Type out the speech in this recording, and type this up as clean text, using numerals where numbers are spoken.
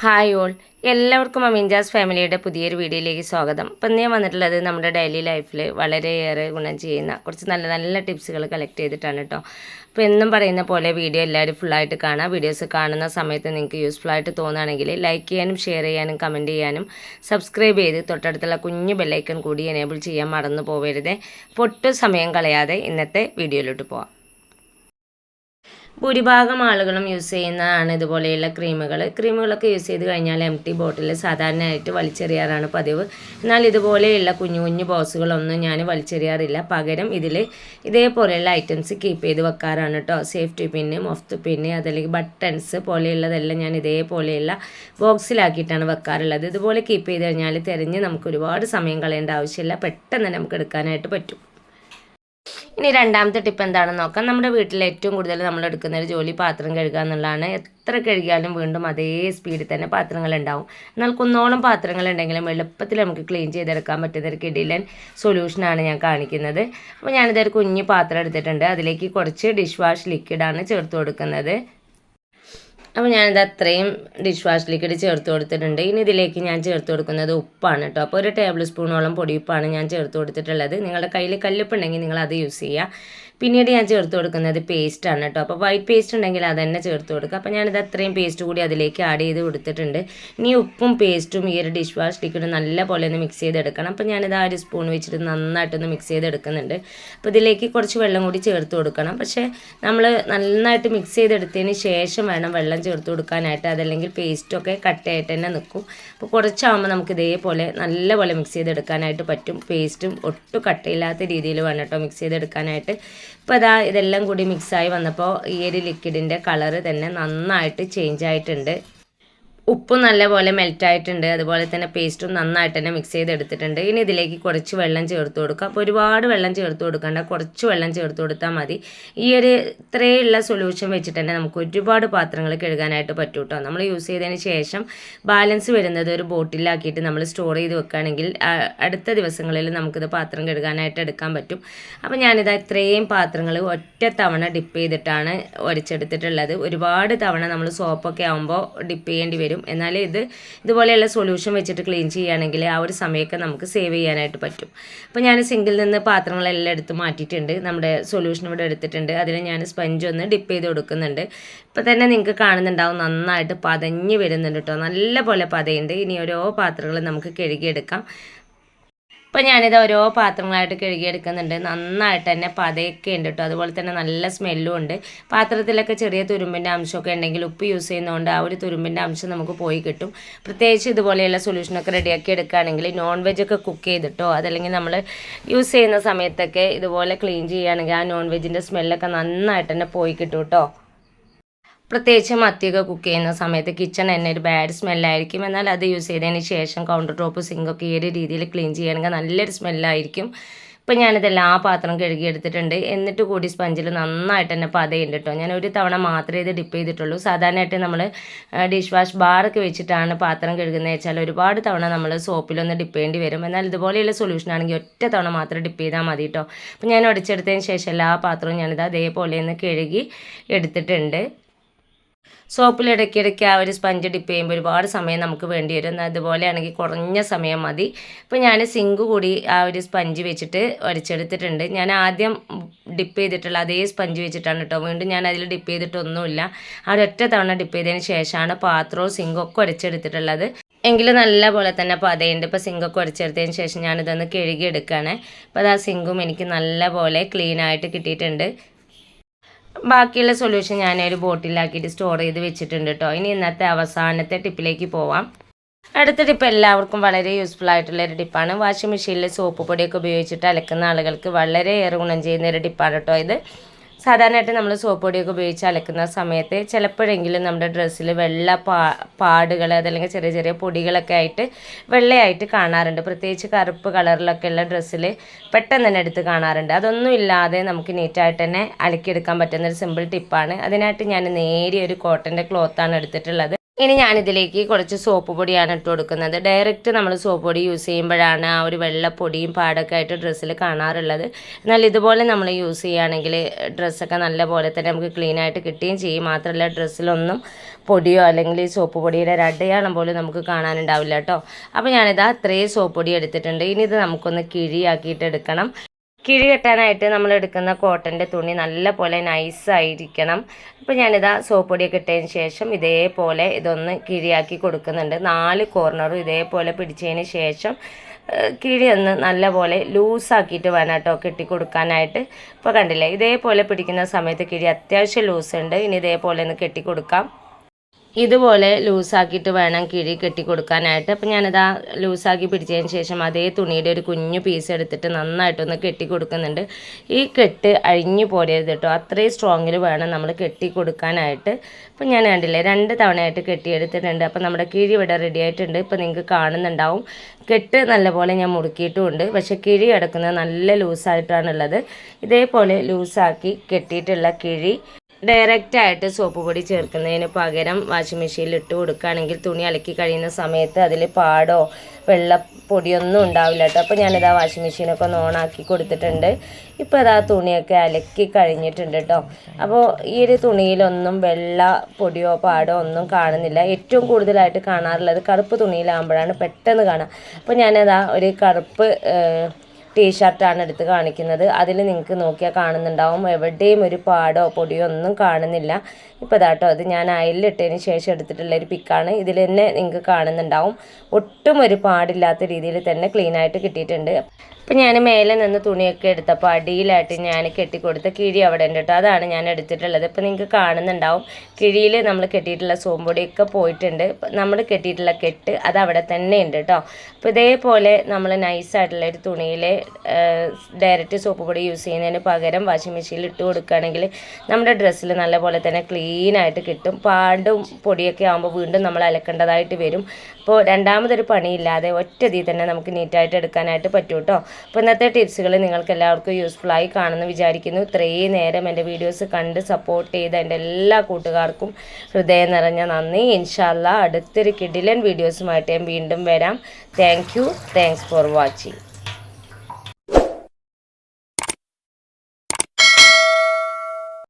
Hi all, എല്ലാവർക്കും അമീൻജാസ് ഫാമിലിയുടെ പുതിയൊരു വീഡിയോയിലേക്ക് സ്വാഗതം. ഇപ്പം ഞാൻ വന്നിട്ടുള്ളത് നമ്മുടെ ഡെയിലി ലൈഫിൽ വളരെയേറെ ഗുണം ചെയ്യുന്ന കുറച്ച് നല്ല നല്ല ടിപ്സുകൾ കളക്ട് ചെയ്തിട്ടാണ് കേട്ടോ. അപ്പോൾ എന്നും പറയുന്ന പോലെ വീഡിയോ എല്ലാവരും ഫുള്ളായിട്ട് കാണാം. വീഡിയോസ് കാണുന്ന സമയത്ത് നിങ്ങൾക്ക് യൂസ്ഫുൾ ആയിട്ട് തോന്നുകയാണെങ്കിൽ ലൈക്ക് ചെയ്യാനും ഷെയർ ചെയ്യാനും കമൻറ്റ് ചെയ്യാനും സബ്സ്ക്രൈബ് ചെയ്ത് തൊട്ടടുത്തുള്ള കുഞ്ഞു ബെല്ലൈക്കൺ കൂടി എനേബിൾ ചെയ്യാൻ മറന്നു പോകരുത്. ഒട്ടും സമയം കളയാതെ ഇന്നത്തെ വീഡിയോയിലോട്ട് പോവാം. ഭൂരിഭാഗം ആളുകളും യൂസ് ചെയ്യുന്നതാണ് ഇതുപോലെയുള്ള ക്രീമുകളൊക്കെ യൂസ് ചെയ്ത് കഴിഞ്ഞാൽ എംടി ബോട്ടിൽ സാധാരണയായിട്ട് വലിച്ചെറിയാറാണ് പതിവ്. എന്നാൽ ഇതുപോലെയുള്ള കുഞ്ഞു കുഞ്ഞു ബോക്സുകളൊന്നും ഞാൻ വലിച്ചെറിയാറില്ല. പകരം ഇതേപോലെയുള്ള ഐറ്റംസ് കീപ്പ് ചെയ്ത് വെക്കാറാണ് കേട്ടോ. സേഫ്റ്റി പിന്ന്, മൊഫ്ത് പിന്ന്, അതല്ലെങ്കിൽ ബട്ടൺസ് പോലെയുള്ളതെല്ലാം ഞാൻ ഇതേപോലെയുള്ള ബോക്സിലാക്കിയിട്ടാണ് വെക്കാറുള്ളത്. ഇതുപോലെ കീപ്പ് ചെയ്ത് കഴിഞ്ഞാൽ തിരഞ്ഞ് നമുക്ക് ഒരുപാട് സമയം കളയേണ്ട ആവശ്യമില്ല, പെട്ടെന്ന് തന്നെ നമുക്ക് എടുക്കാനായിട്ട് പറ്റും. ഇനി രണ്ടാമത്തെ ടിപ്പ് എന്താണെന്ന് നോക്കാം. നമ്മുടെ വീട്ടിൽ ഏറ്റവും കൂടുതൽ നമ്മൾ എടുക്കുന്ന ഒരു ജോലി പാത്രം കഴുകുക എന്നുള്ളതാണ്. എത്ര കഴുകിയാലും വീണ്ടും അതേ സ്പീഡിൽ തന്നെ പാത്രങ്ങൾ ഉണ്ടാവും. എന്നാൽ കുന്നോളം പാത്രങ്ങൾ ഉണ്ടെങ്കിലും എളുപ്പത്തിൽ നമുക്ക് ക്ലീൻ ചെയ്തെടുക്കാൻ പറ്റുന്ന ഒരു കിടിലൻ സൊല്യൂഷനാണ് ഞാൻ കാണിക്കുന്നത്. അപ്പോൾ ഞാനിതൊരു കുഞ്ഞു പാത്രം എടുത്തിട്ടുണ്ട്. അതിലേക്ക് കുറച്ച് ഡിഷ് വാഷ് ലിക്വിഡാണ് ചേർത്ത് കൊടുക്കുന്നത്. അപ്പോൾ ഞാനിത് അത്രയും ഡിഷ് വാഷ് ലിക്വിഡ് ചേർത്ത് കൊടുത്തിട്ടുണ്ട്. ഇനി ഇതിലേക്ക് ഞാൻ ചേർത്ത് കൊടുക്കുന്നത് ഉപ്പാണ് കേട്ടോ. അപ്പോൾ ഒരു ടേബിൾ സ്പൂണോളം പൊടിയുപ്പാണ് ഞാൻ ചേർത്ത് കൊടുത്തിട്ടുള്ളത്. നിങ്ങളുടെ കയ്യിൽ കല്ലുപ്പുണ്ടെങ്കിൽ നിങ്ങൾ അത് യൂസ് ചെയ്യുക. പിന്നീട് ഞാൻ ചേർത്ത് കൊടുക്കുന്നത് പേസ്റ്റാണ് കേട്ടോ. അപ്പോൾ വൈറ്റ് പേസ്റ്റ് ഉണ്ടെങ്കിൽ അത് തന്നെ ചേർത്ത് കൊടുക്കുക. അപ്പോൾ ഞാനിത് അത്രയും പേസ്റ്റ് കൂടി അതിലേക്ക് ആഡ് ചെയ്ത് കൊടുത്തിട്ടുണ്ട്. ഇനി ഉപ്പും പേസ്റ്റും ഈ ഒരു ഡിഷ് വാഷ് ലിക്വിഡ് നല്ല പോലെ ഒന്ന് മിക്സ് ചെയ്തെടുക്കണം. അപ്പോൾ ഞാനിത് ആ ഒരു സ്പൂൺ വെച്ചിട്ട് നന്നായിട്ടൊന്ന് മിക്സ് ചെയ്തെടുക്കുന്നുണ്ട്. അപ്പോൾ ഇതിലേക്ക് കുറച്ച് വെള്ളം കൂടി ചേർത്ത് കൊടുക്കണം. പക്ഷേ നമ്മൾ നന്നായിട്ട് മിക്സ് ചെയ്തെടുത്തതിന് ശേഷം വേണം വെള്ളം ചേർത്ത് കൊടുക്കാനായിട്ട്. അതല്ലെങ്കിൽ പേസ്റ്റൊക്കെ കട്ടയായിട്ട് തന്നെ നിൽക്കും. അപ്പോൾ കുറച്ചാകുമ്പോൾ നമുക്ക് ഇതേപോലെ നല്ലപോലെ മിക്സ് ചെയ്തെടുക്കാനായിട്ട് പറ്റും. പേസ്റ്റും ഒട്ടും കട്ടയില്ലാത്ത രീതിയിൽ വേണം കേട്ടോ മിക്സ് ചെയ്തെടുക്കാനായിട്ട്. ഇപ്പോൾ ഇതെല്ലാം കൂടി മിക്സായി വന്നപ്പോൾ ഈ ഒരു ലിക്വിഡിൻ്റെ കളറ് തന്നെ നന്നായിട്ട് ചേഞ്ച് ആയിട്ടുണ്ട്. ഉപ്പും നല്ലപോലെ മെൽറ്റായിട്ടുണ്ട്. അതുപോലെ തന്നെ പേസ്റ്റും നന്നായിട്ട് തന്നെ മിക്സ് ചെയ്തെടുത്തിട്ടുണ്ട്. ഇനി ഇതിലേക്ക് കുറച്ച് വെള്ളം ചേർത്ത് കൊടുക്കുക. അപ്പോൾ ഒരുപാട് വെള്ളം ചേർത്ത് കൊടുക്കേണ്ട, കുറച്ച് വെള്ളം ചേർത്ത് കൊടുത്താൽ മതി. ഈ ഒരു ഇത്രയുള്ള സൊല്യൂഷൻ വെച്ചിട്ട് തന്നെ നമുക്ക് ഒരുപാട് പാത്രങ്ങൾ കഴുകാനായിട്ട് പറ്റും കേട്ടോ. നമ്മൾ യൂസ് ചെയ്തതിന് ശേഷം ബാലൻസ് വരുന്നത് ഒരു ബോട്ടിലാക്കിയിട്ട് നമ്മൾ സ്റ്റോർ ചെയ്ത് വെക്കുകയാണെങ്കിൽ അടുത്ത ദിവസങ്ങളിൽ നമുക്കിത് പാത്രം കഴുകാനായിട്ട് എടുക്കാൻ പറ്റും. അപ്പോൾ ഞാനിത് ഇത്രയും പാത്രങ്ങൾ ഒറ്റ തവണ ഡിപ്പ് ചെയ്തിട്ടാണ് ഉരച്ചെടുത്തിട്ടുള്ളത്. ഒരുപാട് തവണ നമ്മൾ സോപ്പൊക്കെ ആകുമ്പോൾ ഡിപ്പ് ചെയ്യേണ്ടി വരും. എന്നാൽ ഇതുപോലെയുള്ള സൊല്യൂഷൻ വെച്ചിട്ട് ക്ലീൻ ചെയ്യുകയാണെങ്കിൽ ആ ഒരു സമയമൊക്കെ നമുക്ക് സേവ് ചെയ്യാനായിട്ട് പറ്റും. അപ്പോൾ ഞാൻ സിങ്കിൽ നിന്ന് പാത്രങ്ങളെല്ലാം എടുത്ത് മാറ്റിയിട്ടുണ്ട്. നമ്മുടെ സൊല്യൂഷൻ ഇവിടെ എടുത്തിട്ടുണ്ട്. അതിൽ ഞാൻ സ്പഞ്ച് ഒന്ന് ഡിപ്പ് ചെയ്ത് കൊടുക്കുന്നുണ്ട്. ഇപ്പോൾ തന്നെ നിങ്ങൾക്ക് കാണുന്നുണ്ടാവും നന്നായിട്ട് പതഞ്ഞ് വരുന്നുണ്ട് കേട്ടോ. നല്ല പോലെ പതയുണ്ട്. ഇനി ഓരോ പാത്രങ്ങൾ നമുക്ക് കഴുകിയെടുക്കാം. അപ്പോൾ ഞാനിത് ഓരോ പാത്രങ്ങളായിട്ട് കഴുകിയെടുക്കുന്നുണ്ട്. നന്നായിട്ട് തന്നെ പതയൊക്കെ ഉണ്ട് കേട്ടോ. അതുപോലെ തന്നെ നല്ല സ്മെല്ലും ഉണ്ട്. പാത്രത്തിലൊക്കെ ചെറിയ തുരുമ്പിൻ്റെ അംശമൊക്കെ ഉണ്ടെങ്കിൽ ഉപ്പ് യൂസ് ചെയ്യുന്നതുകൊണ്ട് ആ ഒരു തുരുമ്പിൻ്റെ അംശം നമുക്ക് പോയി കിട്ടും. പ്രത്യേകിച്ച് ഇതുപോലെയുള്ള സൊല്യൂഷനൊക്കെ റെഡിയാക്കി എടുക്കുകയാണെങ്കിൽ നോൺ വെജൊക്കെ കുക്ക് ചെയ്തിട്ടോ അതല്ലെങ്കിൽ നമ്മൾ യൂസ് ചെയ്യുന്ന സമയത്തൊക്കെ ഇതുപോലെ ക്ലീൻ ചെയ്യുകയാണെങ്കിൽ ആ നോൺ വെജിൻ്റെ സ്മെല്ലൊക്കെ നന്നായിട്ട് തന്നെ പോയി കിട്ടും കേട്ടോ. പ്രത്യേകിച്ച് മത്തിയൊക്കെ കുക്ക് ചെയ്യുന്ന സമയത്ത് കിച്ചൺ തന്നെ ഒരു ബാഡ് സ്മെല്ലായിരിക്കും. എന്നാൽ അത് യൂസ് ചെയ്തതിന് ശേഷം കൗണ്ടർ ടോപ്പ് സിങ്കൊക്കെ ഈ ഒരു രീതിയിൽ ക്ലീൻ ചെയ്യുകയാണെങ്കിൽ നല്ലൊരു സ്മെല്ലായിരിക്കും. ഇപ്പം ഞാനിതെല്ലാം ആ പാത്രം കഴുകിയെടുത്തിട്ടുണ്ട്. എന്നിട്ട് കൂടി സ്പഞ്ചിൽ നന്നായിട്ട് തന്നെ പതയുണ്ട് കേട്ടോ. ഞാൻ ഒരു തവണ മാത്രമേ ഇത് ഡിപ്പ് ചെയ്തിട്ടുള്ളൂ. സാധാരണയായിട്ട് നമ്മൾ ഡിഷ് വാഷ് ബാറൊക്കെ വെച്ചിട്ടാണ് പാത്രം കഴുകുന്നത് വെച്ചാൽ ഒരുപാട് തവണ നമ്മൾ സോപ്പിലൊന്ന് ഡിപ്പ് ചെയ്യേണ്ടി വരും. എന്നാൽ ഇതുപോലെയുള്ള സൊല്യൂഷൻ ആണെങ്കിൽ ഒറ്റ തവണ മാത്രം ഡിപ്പ് ചെയ്താൽ മതി കേട്ടോ. അപ്പം ഞാൻ ഉടച്ചെടുത്തതിന് ശേഷം എല്ലാ പാത്രവും ഞാനിത് അതേപോലെ ഒന്ന് കഴുകി എടുത്തിട്ടുണ്ട്. സോപ്പിൽ ഇടയ്ക്കിടയ്ക്ക് ആ ഒരു സ്പഞ്ച് ഡിപ്പ് ചെയ്യുമ്പോൾ ഒരുപാട് സമയം നമുക്ക് വേണ്ടി വരും. അതുപോലെയാണെങ്കിൽ കുറഞ്ഞ സമയം മതി. ഇപ്പോൾ ഞാൻ സിങ്ക് കൂടി ആ ഒരു സ്പഞ്ച് വെച്ചിട്ട് ഉരച്ചെടുത്തിട്ടുണ്ട്. ഞാൻ ആദ്യം ഡിപ്പ് ചെയ്തിട്ടുള്ള അതേ സ്പഞ്ച് വെച്ചിട്ടാണ് കേട്ടോ. വീണ്ടും ഞാൻ അതിൽ ഡിപ്പ് ചെയ്തിട്ടൊന്നുമില്ല. ആ ഒരൊറ്റ തവണ ഡിപ്പ് ചെയ്തതിന് ശേഷമാണ് പാത്രവും സിങ്കും ഒക്കെ ഉരച്ചെടുത്തിട്ടുള്ളത്. എങ്കിലും നല്ല പോലെ തന്നെ പതയുണ്ട്. ഇപ്പോൾ സിങ്കൊക്കെ ഉരച്ചെടുത്തതിന് ശേഷം ഞാനിതൊന്ന് കഴുകിയെടുക്കുകയാണ്. അപ്പോൾ അത് ആ സിങ്കും എനിക്ക് നല്ല പോലെ ക്ലീനായിട്ട് കിട്ടിയിട്ടുണ്ട്. ബാക്കിയുള്ള സൊല്യൂഷൻ ഞാനൊരു ബോട്ടിലാക്കിയിട്ട് സ്റ്റോർ ചെയ്ത് വെച്ചിട്ടുണ്ട് കേട്ടോ. ഇനി ഇന്നത്തെ അവസാനത്തെ ടിപ്പിലേക്ക് പോവാം. അടുത്ത ടിപ്പ് എല്ലാവർക്കും വളരെ യൂസ്ഫുൾ ആയിട്ടുള്ളൊരു ടിപ്പാണ്. വാഷിംഗ് മെഷീനിൽ സോപ്പ് പൊടിയൊക്കെ ഉപയോഗിച്ചിട്ട് അലക്കുന്ന ആളുകൾക്ക് വളരെയേറെ ഗുണം ചെയ്യുന്ന ഒരു ടിപ്പാണ് കേട്ടോ ഇത്. സാധാരണയായിട്ട് നമ്മൾ സോപ്പ് പൊടിയൊക്കെ ഉപയോഗിച്ച് അലക്കുന്ന സമയത്ത് ചിലപ്പോഴെങ്കിലും നമ്മുടെ ഡ്രസ്സിൽ വെള്ള പാടുകൾ അതല്ലെങ്കിൽ ചെറിയ ചെറിയ പൊടികളൊക്കെ ആയിട്ട് വെള്ളയായിട്ട് കാണാറുണ്ട്. പ്രത്യേകിച്ച് കറുപ്പ് കളറിലൊക്കെ ഉള്ള ഡ്രസ്സിൽ പെട്ടെന്ന് തന്നെ എടുത്ത് കാണാറുണ്ട്. അതൊന്നും ഇല്ലാതെ നമുക്ക് നീറ്റായിട്ട് തന്നെ അലക്കിയെടുക്കാൻ പറ്റുന്നൊരു സിമ്പിൾ ടിപ്പാണ്. അതിനായിട്ട് ഞാൻ നേരിയ ഒരു കോട്ടൻ്റെ ക്ലോത്താണ് എടുത്തിട്ടുള്ളത്. ഇനി ഞാനിതിലേക്ക് കുറച്ച് സോപ്പ് പൊടിയാണ് ഇട്ട് കൊടുക്കുന്നത്. ഡയറക്റ്റ് നമ്മൾ സോപ്പ് പൊടി യൂസ് ചെയ്യുമ്പോഴാണ് ആ ഒരു വെള്ളപ്പൊടിയും പാടൊക്കെ ആയിട്ട് ഡ്രസ്സിൽ കാണാറുള്ളത്. എന്നാൽ ഇതുപോലെ നമ്മൾ യൂസ് ചെയ്യുകയാണെങ്കിൽ ഡ്രസ്സൊക്കെ നല്ല പോലെ തന്നെ നമുക്ക് ക്ലീൻ ആയിട്ട് കിട്ടുകയും ചെയ്യും. മാത്രമല്ല ഡ്രസ്സിലൊന്നും പൊടിയോ അല്ലെങ്കിൽ സോപ്പ് പൊടിയുടെ ഒരു അടയാളം പോലും നമുക്ക് കാണാനുണ്ടാവില്ല കേട്ടോ. അപ്പോൾ ഞാനിതാ അത്രയും സോപ്പ് പൊടി എടുത്തിട്ടുണ്ട്. ഇനി ഇത് നമുക്കൊന്ന് കിഴിയാക്കിയിട്ട് എടുക്കണം. കിഴി കെട്ടാനായിട്ട് നമ്മൾ എടുക്കുന്ന കോട്ടൻ്റെ തുണി നല്ല പോലെ നൈസായിരിക്കണം. അപ്പോൾ ഞാനിതാ സോപ്പ് പൊടിയൊക്കെ ഇട്ടതിന് ശേഷം ഇതേപോലെ ഇതൊന്ന് കിഴിയാക്കി കൊടുക്കുന്നുണ്ട്. 4 കോർണറും ഇതേപോലെ പിടിച്ചതിന് ശേഷം കിഴി ഒന്ന് നല്ലപോലെ ലൂസാക്കിയിട്ട് വേണം കേട്ടോ കെട്ടിക്കൊടുക്കാനായിട്ട്. ഇപ്പോൾ കണ്ടില്ലേ, ഇതേപോലെ പിടിക്കുന്ന സമയത്ത് കിഴി അത്യാവശ്യം ലൂസുണ്ട്. ഇനി ഇതേപോലെ ഒന്ന് കെട്ടിക്കൊടുക്കാം. ഇതുപോലെ ലൂസാക്കിയിട്ട് വേണം കിഴി കെട്ടി കൊടുക്കാനായിട്ട്. അപ്പോൾ ഞാനിതാ ലൂസാക്കി പിടിച്ചതിന് ശേഷം അതേ തുണിയുടെ ഒരു കുഞ്ഞു പീസ് എടുത്തിട്ട് നന്നായിട്ടൊന്ന് കെട്ടി കൊടുക്കുന്നുണ്ട്. ഈ കെട്ട് അഴിഞ്ഞു പോരരുത് കേട്ടോ, അത്രയും സ്ട്രോങ്ങിൽ വേണം നമ്മൾ കെട്ടി കൊടുക്കാനായിട്ട്. അപ്പോൾ ഞാൻ കണ്ടില്ലേ 2 തവണയായിട്ട് കെട്ടിയെടുത്തിട്ടുണ്ട്. അപ്പോൾ നമ്മുടെ കിഴി ഇവിടെ റെഡി ആയിട്ടുണ്ട്. ഇപ്പോൾ നിങ്ങൾക്ക് കാണുന്നുണ്ടാവും കെട്ട് നല്ലപോലെ ഞാൻ മുറുക്കിയിട്ടുമുണ്ട്. പക്ഷേ കിഴി കിടക്കുന്നത് നല്ല ലൂസായിട്ടാണുള്ളത്. ഇതേപോലെ ലൂസാക്കി കെട്ടിയിട്ടുള്ള കിഴി ഡയറക്റ്റായിട്ട് സോപ്പ് പൊടി ചേർക്കുന്നതിന് പകരം വാഷിംഗ് മെഷീനിൽ ഇട്ട് കൊടുക്കുകയാണെങ്കിൽ തുണി അലക്കി കഴിയുന്ന സമയത്ത് അതിൽ പാടോ വെള്ളപ്പൊടിയൊന്നും ഉണ്ടാവില്ല കേട്ടോ. അപ്പോൾ ഞാനിതാ വാഷിംഗ് മെഷീനൊക്കെ ഒന്ന് ഓണാക്കി കൊടുത്തിട്ടുണ്ട്. ഇപ്പോൾ അതാ തുണിയൊക്കെ അലക്കി കഴിഞ്ഞിട്ടുണ്ട് കേട്ടോ. അപ്പോൾ ഈ ഒരു തുണിയിലൊന്നും വെള്ള പൊടിയോ പാടോ ഒന്നും കാണുന്നില്ല. ഏറ്റവും കൂടുതലായിട്ട് കാണാറുള്ളത് കറുപ്പ് തുണിയിലാകുമ്പോഴാണ് പെട്ടെന്ന് കാണാം. അപ്പോൾ ഞാനതാ ഒരു കറുപ്പ് ടീഷർട്ടാണ് എടുത്ത് കാണിക്കുന്നത്. അതിൽ നിങ്ങൾക്ക് നോക്കിയാൽ കാണുന്നുണ്ടാവും എവിടെയും ഒരു പാടോ പൊടിയോ ഒന്നും കാണുന്നില്ല. ഇപ്പോൾ ഇതാട്ടോ അത് ഞാൻ അയലിലിട്ടതിന് ശേഷം എടുത്തിട്ടുള്ള ഒരു പിക്കാണ്. ഇതിൽ തന്നെ നിങ്ങൾക്ക് കാണുന്നുണ്ടാവും ഒട്ടും ഒരു പാടില്ലാത്ത രീതിയിൽ തന്നെ ക്ലീനായിട്ട് കിട്ടിയിട്ടുണ്ട്. അപ്പം ഞാൻ മേലെ നിന്ന് തുണിയൊക്കെ എടുത്തപ്പോൾ അടിയിലായിട്ട് ഞാൻ കെട്ടിക്കൊടുത്ത കിഴി അവിടെ ഉണ്ട് കേട്ടോ. അതാണ് ഞാൻ എടുത്തിട്ടുള്ളത്. ഇപ്പോൾ നിങ്ങൾക്ക് കാണുന്നുണ്ടാവും കിഴിയിൽ നമ്മൾ കെട്ടിയിട്ടുള്ള സോമ്പൊടിയൊക്കെ പോയിട്ടുണ്ട്. നമ്മൾ കെട്ടിയിട്ടുള്ള കെട്ട് അത് അവിടെ തന്നെ ഉണ്ട് കേട്ടോ. അപ്പോൾ ഇതേപോലെ നമ്മൾ നൈസായിട്ടുള്ള ഒരു തുണിയിൽ ഡയറക്റ്റ് സോപ്പ് പൊടി യൂസ് ചെയ്യുന്നതിന് പകരം വാഷിംഗ് മെഷീനിൽ ഇട്ട് കൊടുക്കുകയാണെങ്കിൽ നമ്മുടെ ഡ്രസ്സിൽ നല്ലപോലെ തന്നെ ക്ലീനായിട്ട് കിട്ടും. പാടും പൊടിയൊക്കെ ആകുമ്പോൾ വീണ്ടും നമ്മൾ അലക്കേണ്ടതായിട്ട് വരും. അപ്പോൾ രണ്ടാമതൊരു പണിയില്ലാതെ ഒറ്റതിൽ തന്നെ നമുക്ക് നീറ്റായിട്ട് എടുക്കാനായിട്ട് പറ്റും കേട്ടോ. അപ്പോൾ ഇന്നത്തെ ടിപ്സുകൾ നിങ്ങൾക്ക് എല്ലാവർക്കും യൂസ്ഫുള്ളായി കാണുമെന്ന് വിചാരിക്കുന്നു. ഇത്രയും നേരം എൻ്റെ വീഡിയോസ് കണ്ട് സപ്പോർട്ട് ചെയ്ത എൻ്റെ എല്ലാ കൂട്ടുകാർക്കും ഹൃദയം നിറഞ്ഞ നന്ദി. ഇൻഷാ അല്ലാഹ് അടുത്തൊരു കിടിലൻ വീഡിയോസുമായിട്ട് ഞാൻ വീണ്ടും വരാം. Thanks for watching.